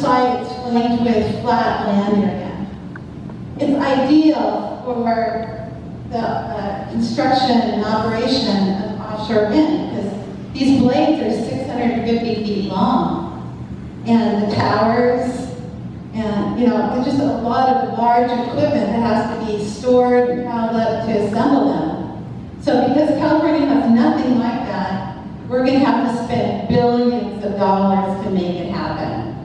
inside it's flanked with flat land area. It's ideal for the construction and operation of offshore wind because these blades are 650 feet long. And the towers, and there's just a lot of large equipment that has to be stored and piled up to assemble them. So because California has nothing like that, we're going to have to spend billions of dollars to make it happen.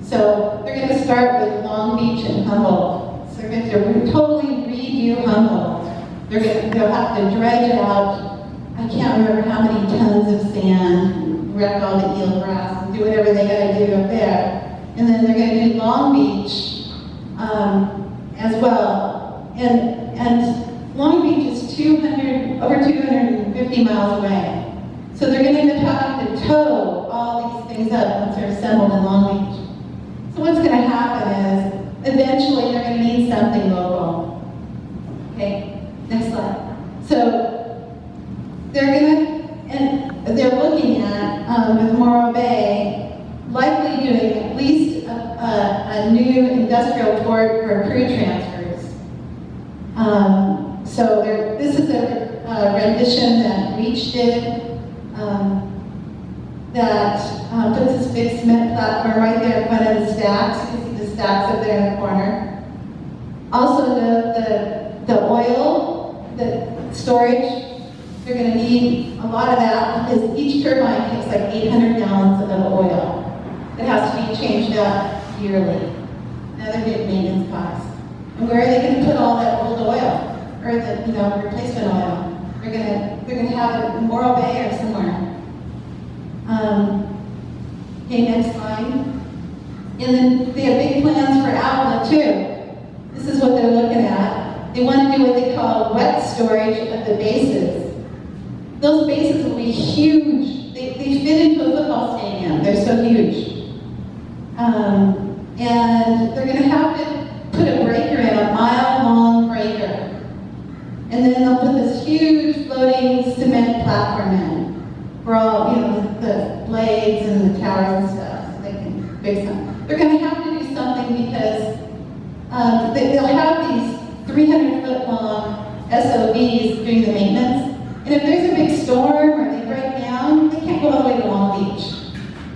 So they're going to start with Long Beach and Humboldt. So they're going to totally redo Humboldt. They'll have to dredge out, I can't remember how many tons of sand, wreck all the eelgrass, and do whatever they got to do up there. And then they're going to do Long Beach as well. And Long Beach is over 250 miles away. So they're going to end up having to tow all these things up once they're assembled in Long Beach. So what's going to happen is, eventually they're going to need something local. Okay, next slide. So they're looking at, with Morro Bay, likely doing at least a new industrial port for crude transfers. So this is a rendition that Reach did. That puts this big cement platform right there in front of the stacks. You can see the stacks up there in the corner. Also the oil, the storage, they're going to need a lot of that because each turbine takes like 800 gallons of oil that has to be changed out yearly. Another big maintenance cost. And where are they going to put all that old oil or the replacement oil? They're going to have it in Morro Bay or somewhere. Okay, next slide. And then they have big plans for Avila too. This is what they're looking at. They want to do what they call wet storage of the bases. Those bases will be huge. They fit into a football stadium. They're so huge. And they're going to have to put a breaker in, a mile-long breaker. And then they'll put this huge floating cement platform in for all, the blades and the towers and stuff, so they can fix them. They're going to have to do something because they'll have these 300-foot-long SOVs doing the maintenance. And if there's a big storm or they break down, they can't go all the way to Long Beach.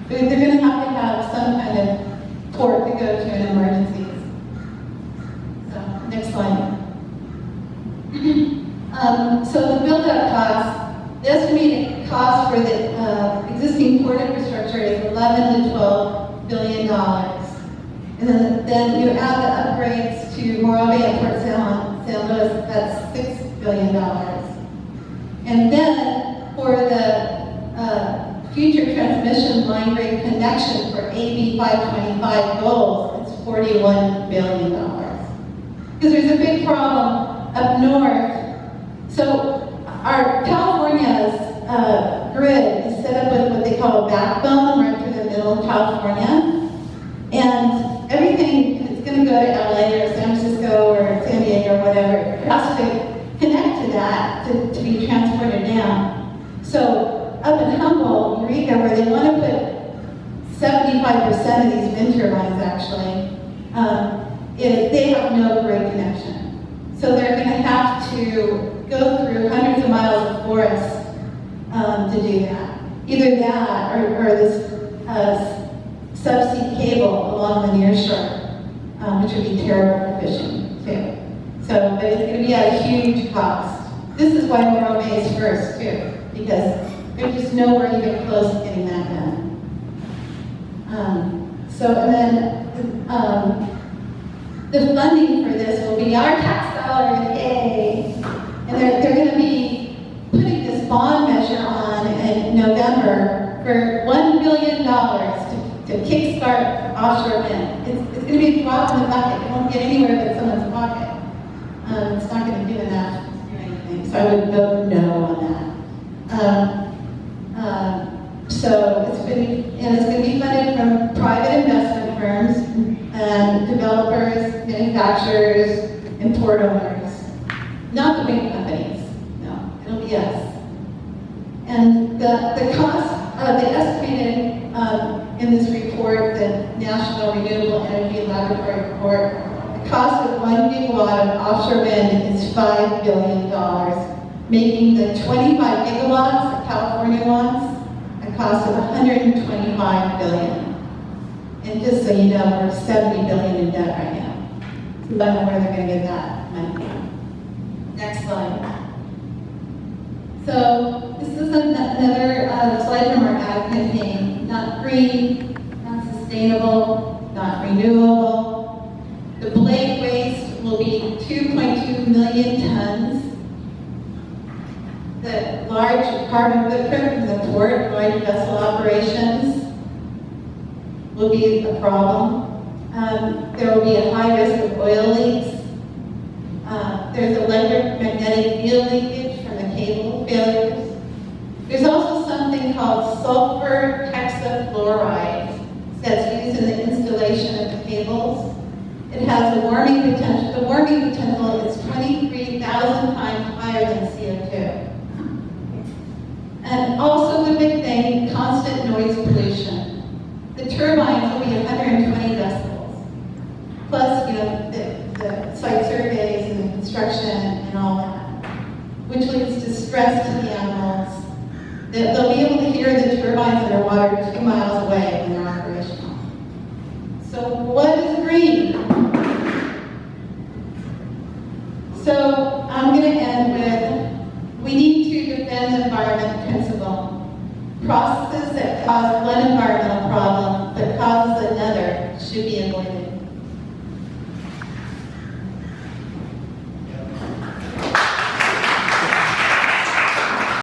They're going to have some kind of port to go to in emergencies. So, next slide. So the build-up cost, the estimated cost for the existing port infrastructure is $11 to $12 billion. And then you add the upgrades to Morro Bay and Port San Luis, that's $6 billion. And then for the future transmission line rate connection for AB 525 goals, it's $41 billion. Because there's a big problem up north. So our California's grid is set up with what they call a backbone right through the middle of California. And everything, if it's going to go to LA or San Francisco or San Diego or whatever, it has to connect to that to be transported down. So up in Humboldt, Eureka, where they want to put 75% of these wind turbines actually, they have no grid connection. So they're going to have to go through hundreds of miles of forest to do that. Either that or this subsea cable along the nearshore, which would be terrible for fishing too. So, but it's going to be at a huge cost. This is why Morro Bay is first too, because there's just nowhere even close to getting that done. And then the funding for this will be our tax dollars, yay! And they're going to be putting this bond measure on in November for $1 billion to kickstart offshore wind. It's going to be a drop in the bucket. It won't get anywhere but someone's pocket. It's not going to do enough to do anything. So I would vote no on that. So it's going to be funded from private investment firms and developers, manufacturers, and port owners. Not the big companies. No, it'll be us. And the cost, the estimated in this report report, the National Renewable Energy Laboratory report, the cost of 1 gigawatt of offshore wind is $5 billion, making the 25 gigawatts of California ones a cost of $125 billion. And just so you know, we're $70 billion in debt right now. So I don't know where they're going to get that money from. Next slide. So this is another slide from our ad campaign. Not green, not sustainable, not renewable. The blade waste will be 2.2 million tons. The large carbon footprint from the port, large vessel operations, will be a problem. There will be a high risk of oil leaks. There's electromagnetic field leakage from the cable failures. There's also something called sulfur hexafluoride that's used in the installation of the cables. It has a warming potential. The warming potential is 23,000 times higher than CO2. And also the big thing, constant noise pollution. The turbines will be 120 decibels. Plus, you know, the site surveys and the construction and all that, which leads to stress to the animals. They'll be able to hear the turbines underwater 2 miles away when they're operational. So what is green? So I'm going to end with, we need to defend the environment principle. Processes that cause one environmental problem but causes another should be avoided.